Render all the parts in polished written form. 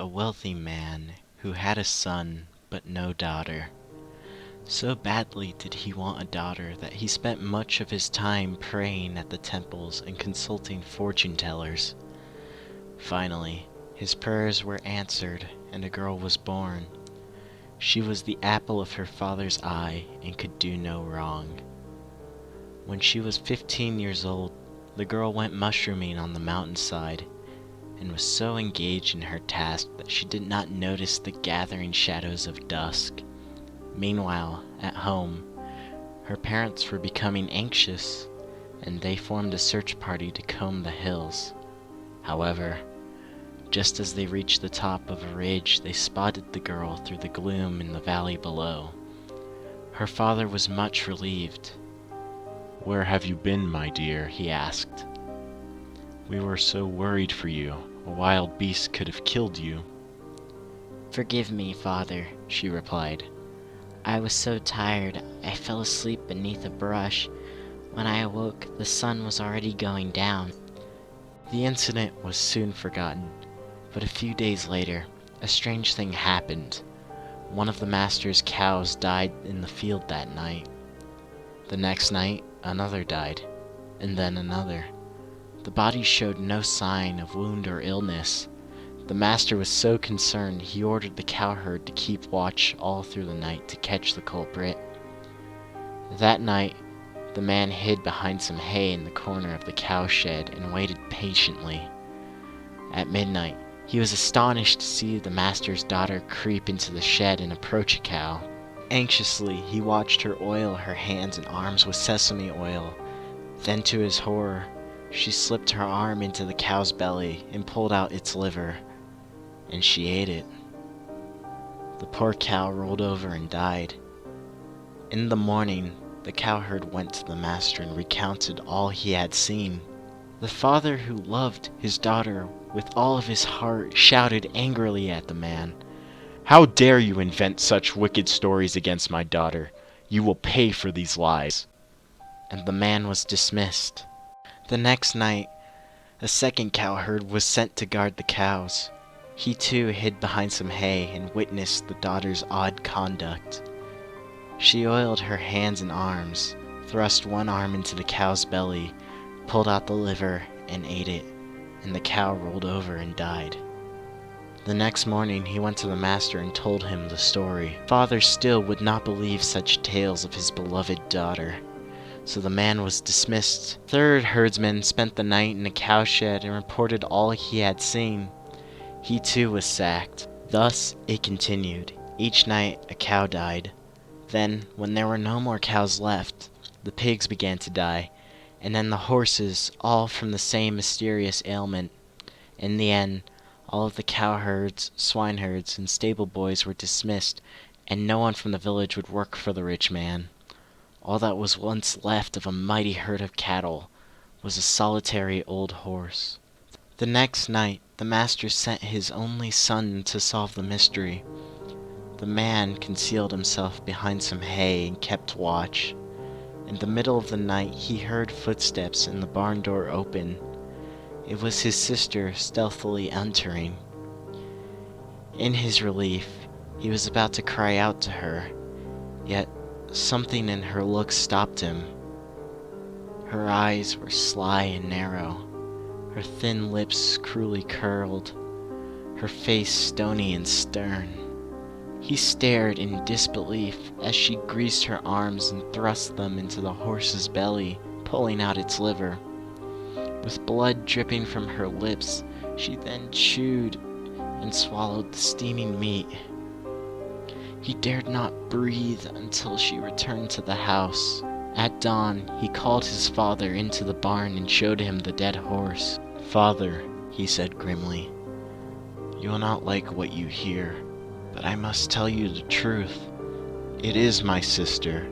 a wealthy man who had a son but no daughter. So badly did he want a daughter that he spent much of his time praying at the temples and consulting fortune-tellers. Finally, his prayers were answered and a girl was born. She was the apple of her father's eye and could do no wrong. When she was 15 years old, the girl went mushrooming on the mountainside and was so engaged in her task that she did not notice the gathering shadows of dusk. Meanwhile, at home, her parents were becoming anxious, and they formed a search party to comb the hills. However, just as they reached the top of a ridge, they spotted the girl through the gloom in the valley below. Her father was much relieved. "Where have you been, my dear?" he asked. "We were so worried for you. A wild beast could have killed you." "Forgive me, father," she replied. "I was so tired, I fell asleep beneath a bush. When I awoke, the sun was already going down." The incident was soon forgotten, but a few days later, a strange thing happened. One of the master's cows died in the field that night. The next night, another died, and then another. The bodies showed no sign of wound or illness. The master was so concerned he ordered the cowherd to keep watch all through the night to catch the culprit. That night, the man hid behind some hay in the corner of the cowshed and waited patiently. At midnight, he was astonished to see the master's daughter creep into the shed and approach a cow. Anxiously, he watched her oil her hands and arms with sesame oil. Then, to his horror, she slipped her arm into the cow's belly and pulled out its liver, and she ate it. The poor cow rolled over and died. In the morning, the cowherd went to the master and recounted all he had seen. The father, who loved his daughter with all of his heart, shouted angrily at the man, "How dare you invent such wicked stories against my daughter? You will pay for these lies." and the man was dismissed. The next night, a second cowherd was sent to guard the cows. He too hid behind some hay and witnessed the daughter's odd conduct. She oiled her hands and arms, thrust one arm into the cow's belly, pulled out the liver, and ate it, and the cow rolled over and died. The next morning he went to the master and told him the story. Father still would not believe such tales of his beloved daughter, so the man was dismissed. Third herdsman spent the night in a cowshed and reported all he had seen. He too was sacked. Thus it continued. Each night a cow died. Then, when there were no more cows left, the pigs began to die, and then the horses, all from the same mysterious ailment. In the end, all of the cowherds, swineherds, and stable boys were dismissed, and no one from the village would work for the rich man. All that was once left of a mighty herd of cattle was a solitary old horse. The next night, the master sent his only son to solve the mystery. The man concealed himself behind some hay and kept watch. In the middle of the night, he heard footsteps and the barn door open. It was his sister stealthily entering. In his relief, he was about to cry out to her, yet something in her look stopped him. Her eyes were sly and narrow, her thin lips cruelly curled, her face stony and stern. He stared in disbelief as she greased her arms and thrust them into the horse's belly, pulling out its liver. With blood dripping from her lips, she then chewed and swallowed the steaming meat. He dared not breathe until she returned to the house. At dawn, he called his father into the barn and showed him the dead horse. "Father," he said grimly, "you will not like what you hear, but I must tell you the truth. It is my sister.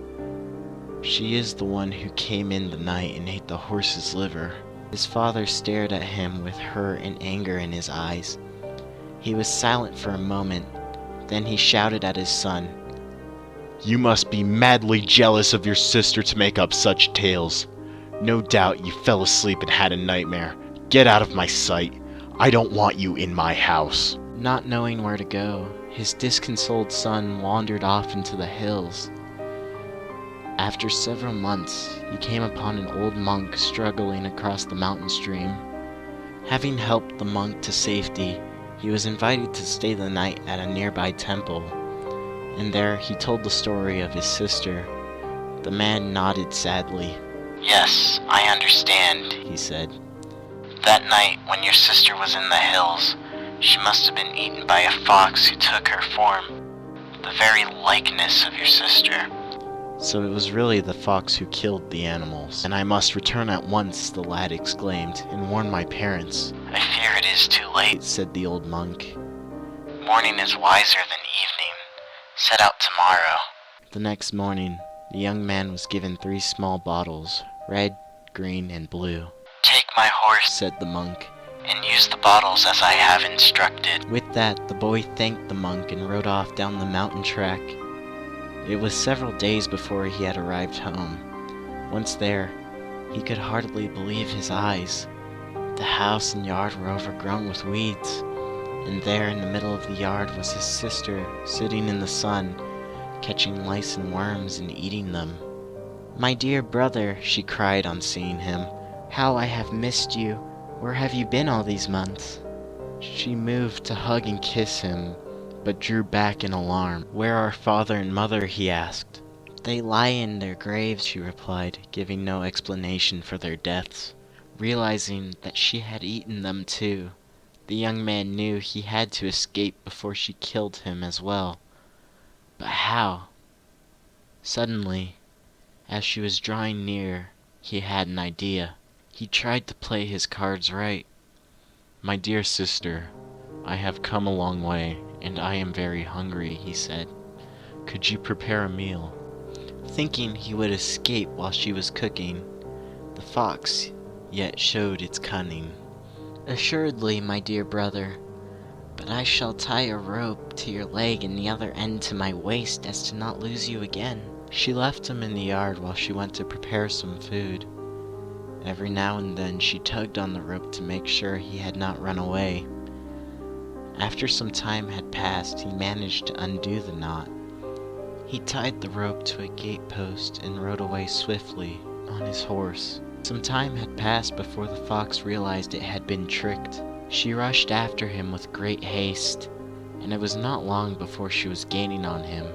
She is the one who came in the night and ate the horse's liver." His father stared at him with hurt and anger in his eyes. He was silent for a moment. Then he shouted at his son, "You must be madly jealous of your sister to make up such tales. No doubt you fell asleep and had a nightmare. Get out of my sight. I don't want you in my house." Not knowing where to go, his disconsolate son wandered off into the hills. After several months, he came upon an old monk struggling across the mountain stream. Having helped the monk to safety, he was invited to stay the night at a nearby temple, and there he told the story of his sister. The man nodded sadly. "Yes, I understand," He said. "That night when your sister was in the hills, she must have been eaten by a fox who took her form, the very likeness of your sister." So it was really the fox who killed the animals, and I must return at once, the lad exclaimed, and warn my parents. "I fear it is too late. Said the old monk. Morning is wiser than evening. Set out tomorrow." The next morning, the young man was given 3 small bottles, red, green, and blue. "Take my horse," Said the monk. "and use the bottles as I have instructed." With that, the boy thanked the monk and rode off down the mountain track. It was several days before he had arrived home. Once there, he could hardly believe his eyes. The house and yard were overgrown with weeds, and there in the middle of the yard was his sister, sitting in the sun, catching lice and worms and eating them. "My dear brother," she cried on seeing him, "how I have missed you! Where have you been all these months?" She moved to hug and kiss him, but drew back in alarm. "Where are father and mother?" he asked. "They lie in their graves," she replied, giving no explanation for their deaths. Realizing that she had eaten them too, the young man knew he had to escape before she killed him as well. But how? Suddenly, as she was drawing near, he had an idea. He tried to play his cards right. My dear sister, I have come a long way, and I am very hungry, he said. Could you prepare a meal? Thinking he would escape while she was cooking, the fox yet showed its cunning. "Assuredly, my dear brother, but I shall tie a rope to your leg and the other end to my waist as to not lose you again." She left him in the yard while she went to prepare some food. Every now and then she tugged on the rope to make sure he had not run away. After some time had passed, he managed to undo the knot. He tied the rope to a gatepost and rode away swiftly on his horse. Some time had passed before the fox realized it had been tricked. She rushed after him with great haste, and it was not long before she was gaining on him.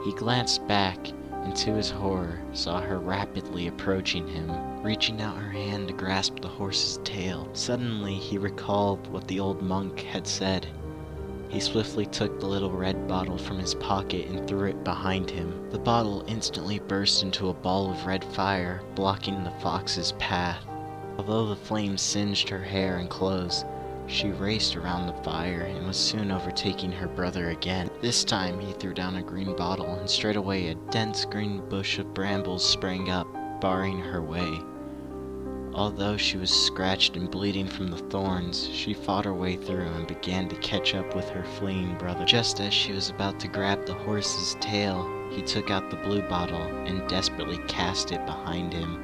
He glanced back, and to his horror saw her rapidly approaching him, reaching out her hand to grasp the horse's tail. Suddenly he recalled what the old monk had said. He swiftly took the little red bottle from his pocket and threw it behind him. The bottle instantly burst into a ball of red fire, blocking the fox's path. Although the flames singed her hair and clothes, she raced around the fire and was soon overtaking her brother again. This time he threw down a green bottle, and straightway a dense green bush of brambles sprang up, barring her way. Although she was scratched and bleeding from the thorns, she fought her way through and began to catch up with her fleeing brother. Just as she was about to grab the horse's tail, he took out the blue bottle and desperately cast it behind him.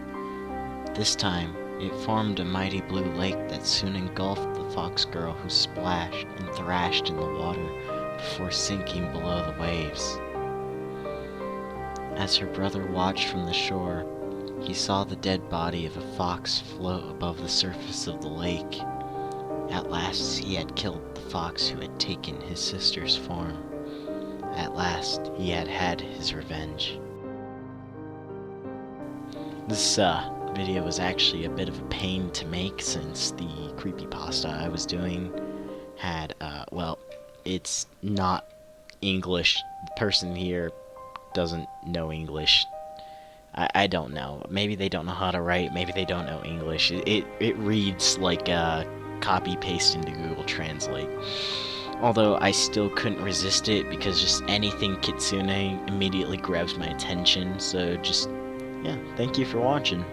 This time, it formed a mighty blue lake that soon engulfed the fox girl, who splashed and thrashed in the water before sinking below the waves. As her brother watched from the shore, he saw the dead body of a fox float above the surface of the lake. At last he had killed the fox who had taken his sister's form. At last he had had his revenge. This video was actually a bit of a pain to make, since the creepypasta I was doing had, well, it's not English. The person here doesn't know English. I don't know. Maybe they don't know how to write. Maybe they don't know English. It reads like copy paste into Google Translate. Although I still couldn't resist it, because just anything kitsune immediately grabs my attention. So just, yeah, thank you for watching.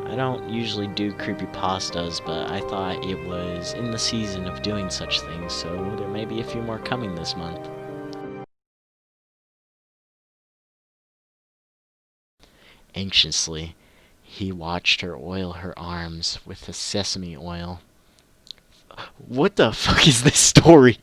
I don't usually do creepypastas, but I thought it was in the season of doing such things, so there may be a few more coming this month. Anxiously, he watched her oil her arms with the sesame oil. What the fuck is this story?